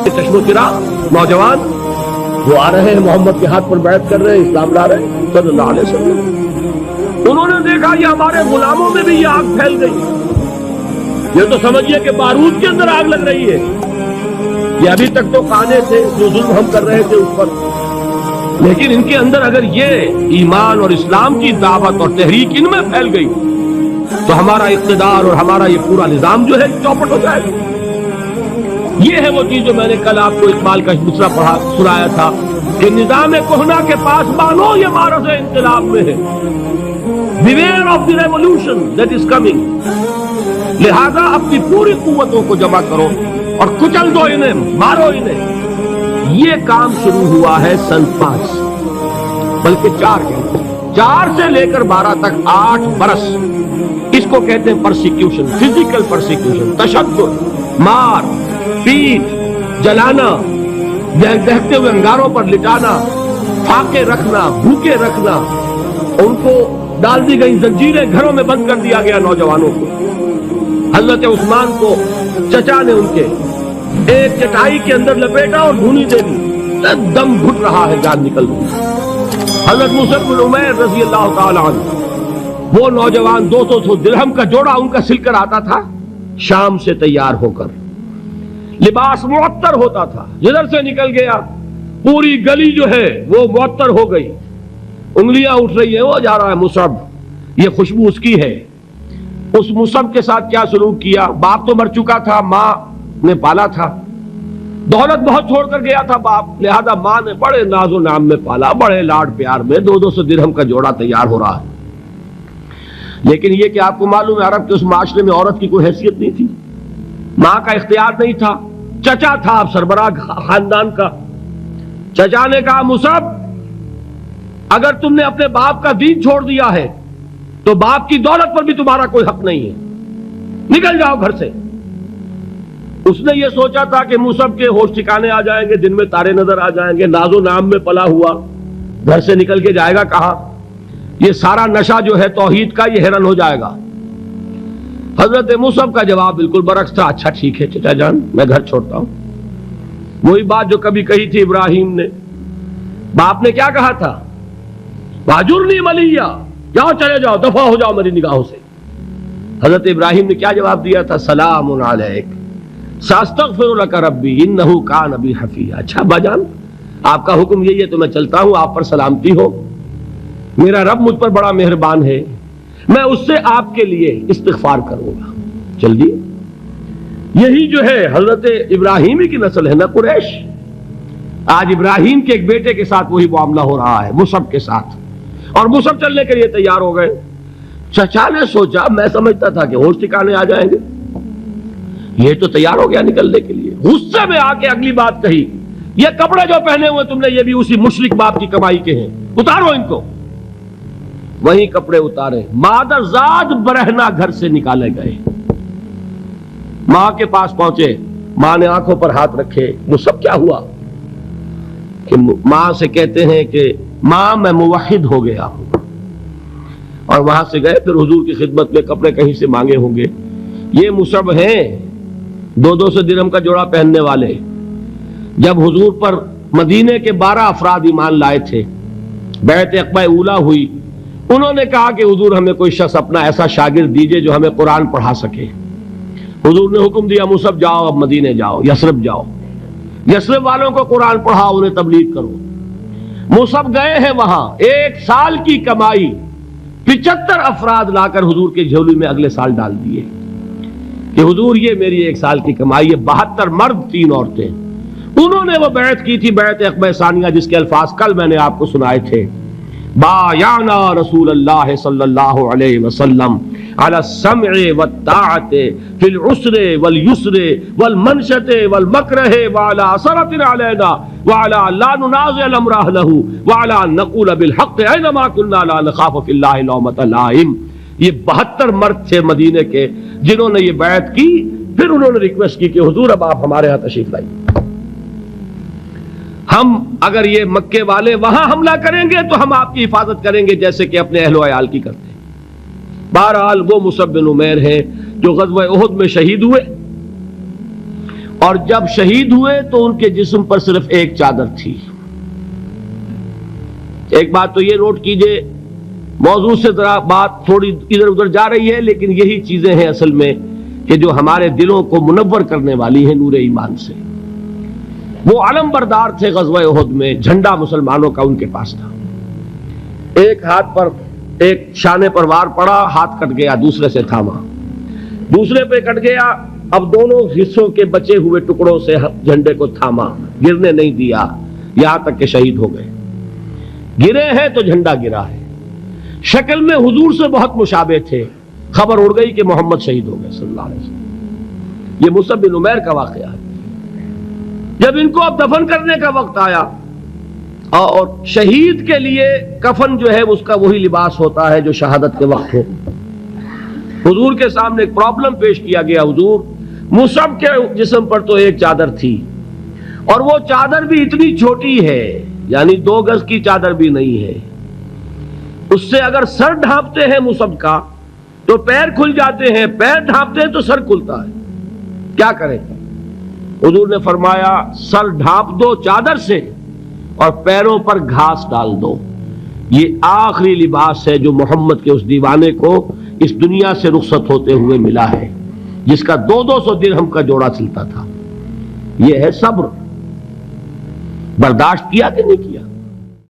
چشم و چراغ نوجوان وہ آ رہے ہیں، محمد کے ہاتھ پر بیعت کر رہے ہیں، اسلام لا رہے ہیں صلی اللہ علیہ وسلم۔ انہوں نے دیکھا یہ ہمارے غلاموں میں بھی یہ آگ پھیل گئی، یہ تو سمجھیے کہ بارود کے اندر آگ لگ رہی ہے۔ یہ ابھی تک تو کانے تھے جو ظلم ہم کر رہے تھے اس پر، لیکن ان کے اندر اگر یہ ایمان اور اسلام کی دعوت اور تحریک ان میں پھیل گئی تو ہمارا اقتدار اور ہمارا یہ پورا نظام جو ہے چوپٹ ہو جائے گا۔ یہ ہے وہ چیز جو میں نے کل آپ کو اقبال کا مصرع پڑھا سنایا تھا کہ نظام کہنا کے پاس بانو یہ مارز انقلاب میں ہے، beware of the revolution that is coming, لہذا اپنی پوری قوتوں کو جمع کرو اور کچل دو انہیں، مارو انہیں۔ یہ کام شروع ہوا ہے سن 5 بلکہ 4 سے لے کر 12 تک 8 برس اس کو کہتے ہیں پرسیکیوشن، فزیکل پرسیکیوشن، تشدد، مار پیٹ، جلانا، دہتے ہوئے انگاروں پر لٹانا، پھاقے رکھنا، بھوکے رکھنا، ان کو ڈال دی گئی زنجیریں، گھروں میں بند کر دیا گیا نوجوانوں کو۔ حضرت عثمان کو چچا نے ان کے ایک چٹائی کے اندر لپیٹا اور دھونی دے دی، دم گھٹ رہا ہے، جان نکل رہی۔ حضرت مصعب بن عمیر رضی اللہ تعالی عنہ، وہ نوجوان 200 درہم کا جوڑا ان کا سل کر آتا تھا شام سے تیار ہو کر، لباس معطر ہوتا تھا، جدھر سے نکل گیا پوری گلی جو ہے وہ معطر ہو گئی، انگلیاں اٹھ رہی ہیں، وہ جا رہا ہے مصعب، یہ خوشبو اس کی ہے۔ اس مصعب کے ساتھ کیا سلوک کیا؟ باپ تو مر چکا تھا، ماں نے پالا تھا، دولت بہت چھوڑ کر گیا تھا باپ، لہذا ماں نے بڑے ناز و نام میں پالا، بڑے لاڈ پیار میں، 200 درہم کا جوڑا تیار ہو رہا ہے۔ لیکن یہ کہ آپ کو معلوم ہے عرب کے اس معاشرے میں عورت کی کوئی حیثیت نہیں تھی، ماں کا اختیار نہیں تھا، چچا تھا اب سربراہ خاندان کا۔ چچا نے کہا مصعب اگر تم نے اپنے باپ کا دین چھوڑ دیا ہے تو باپ کی دولت پر بھی تمہارا کوئی حق نہیں ہے، نکل جاؤ گھر سے۔ اس نے یہ سوچا تھا کہ مصعب کے ہوش ٹھکانے آ جائیں گے، دن میں تارے نظر آ جائیں گے، ناز و نام میں پلا ہوا، گھر سے نکل کے جائے گا کہاں؟ یہ سارا نشہ جو ہے توحید کا یہ حیران ہو جائے گا۔ حضرت مصعب کا جواب بالکل برعکس تھا، اچھا ٹھیک ہے چچا جان، میں گھر چھوڑتا ہوں۔ وہی بات جو کبھی کہی تھی ابراہیم نے، باپ نے کیا کہا تھا؟ واجرنی ملیہ، جاؤ چلے جاؤ، دفع ہو جاؤ میری نگاہوں سے۔ حضرت ابراہیم نے کیا جواب دیا تھا؟ سلام علیک ساستغفر لک ربی انہ کان بی حفیہ۔ اچھا ابا جان آپ کا حکم یہی ہے تو میں چلتا ہوں، آپ پر سلامتی ہو، میرا رب مجھ پر بڑا مہربان ہے، میں اس سے آپ کے لیے استغفار کروں گا۔ چل دیے۔ یہی جو ہے حضرت ابراہیمی کی نسل ہے نا قریش۔ آج ابراہیم کے ایک بیٹے کے ساتھ وہی معاملہ ہو رہا ہے مصعب کے ساتھ، اور مصعب چلنے کے لیے تیار ہو گئے۔ چچا نے سوچا، میں سمجھتا تھا کہ ہوش ٹھکانے آ جائیں گے، یہ تو تیار ہو گیا نکلنے کے لیے۔ غصے میں آ کے اگلی بات کہی، یہ کپڑے جو پہنے ہوئے تم نے یہ بھی اسی مشرک باپ کی کمائی کے ہیں، اتارو ان کو۔ وہی کپڑے اتارے، مادر زاد برہنہ گھر سے نکالے گئے، ماں کے پاس پہنچے، ماں نے آنکھوں پر ہاتھ رکھے۔ مصعب کیا ہوا کہ ماں سے کہتے ہیں کہ ماں میں موحد ہو گیا ہوں، اور وہاں سے گئے پھر حضور کی خدمت میں، کپڑے کہیں سے مانگے ہوں گے۔ یہ مصعب ہیں 200 درہم کا جوڑا پہننے والے۔ جب حضور پر مدینے کے 12 افراد ایمان لائے تھے، بیعت عقبہ اولیٰ ہوئی، انہوں نے کہا کہ حضور ہمیں کوئی شخص اپنا ایسا شاگرد دیجئے جو ہمیں قرآن پڑھا سکے۔ حضور نے حکم دیا مصعب جاؤ، اب مدینے جاؤ، یثرب جاؤ، یثرب والوں کو قرآن پڑھاؤ، انہیں تبلیغ کرو۔ مصعب گئے ہیں وہاں، 1 سال کی کمائی 75 افراد لا کر حضور کے جھولی میں اگلے سال ڈال دیے کہ حضور یہ میری 1 سال کی کمائی ہے۔ 72 مرد 3 عورتیں، انہوں نے وہ بیعت کی تھی، بیعت عقبہ ثانیہ، جس کے الفاظ کل میں نے آپ کو سنائے تھے۔ بایعنا رسول اللہ صلی اللہ علیہ وسلم علی السمع والطاعت فی العسر والیسر والمنشط والمکرہ وعلی اثرۃ علینا وعلی لا ننازع الامر اہلہ وعلی ان نقول بالحق اینما کنا لا نخاف فی اللہ لومۃ لائم۔ یہ 72 مرد تھے مدینے کے جنہوں نے یہ بیعت کی۔ پھر انہوں نے ریکویسٹ کی کہ حضور اب آپ ہمارے ہاں تشریف لائیے، ہم اگر یہ مکے والے وہاں حملہ کریں گے تو ہم آپ کی حفاظت کریں گے جیسے کہ اپنے اہل و عیال کی کرتے ہیں۔ بہرحال وہ مصعب بن عمیر ہیں جو غزوہ احد میں شہید ہوئے، اور جب شہید ہوئے تو ان کے جسم پر صرف ایک چادر تھی۔ ایک بات تو یہ نوٹ کیجئے، موضوع سے ذرا بات تھوڑی ادھر ادھر جا رہی ہے، لیکن یہی چیزیں ہیں اصل میں کہ جو ہمارے دلوں کو منور کرنے والی ہیں نور ایمان سے۔ وہ علم بردار تھے غزوہ احد میں، جھنڈا مسلمانوں کا ان کے پاس تھا۔ ایک ہاتھ پر، ایک شانے پر وار پڑا، ہاتھ کٹ گیا، دوسرے سے تھاما، دوسرے پہ کٹ گیا، اب دونوں حصوں کے بچے ہوئے ٹکڑوں سے جھنڈے کو تھاما، گرنے نہیں دیا، یہاں تک کہ شہید ہو گئے۔ گرے ہیں تو جھنڈا گرا ہے۔ شکل میں حضور سے بہت مشابہ تھے، خبر اڑ گئی کہ محمد شہید ہو گئے صلی اللہ علیہ وسلم۔ یہ مصعب بن عمیر کا واقعہ ہے۔ جب ان کو اب دفن کرنے کا وقت آیا، اور شہید کے لیے کفن جو ہے اس کا وہی لباس ہوتا ہے جو شہادت کے وقت ہو، حضور کے سامنے ایک پرابلم پیش کیا گیا۔ حضور، مصعب کے جسم پر تو ایک چادر تھی، اور وہ چادر بھی اتنی چھوٹی ہے، یعنی 2 گز کی چادر بھی نہیں ہے، اس سے اگر سر ڈھانپتے ہیں مصعب کا تو پیر کھل جاتے ہیں، پیر ڈھانپتے ہیں تو سر کھلتا ہے، کیا کریں؟ حضور نے فرمایا سر ڈھانپ دو چادر سے اور پیروں پر گھاس ڈال دو۔ یہ آخری لباس ہے جو محمد کے اس دیوانے کو اس دنیا سے رخصت ہوتے ہوئے ملا ہے، جس کا 200 درہم کا جوڑا چلتا تھا۔ یہ ہے صبر۔ برداشت کیا کہ نہیں کیا؟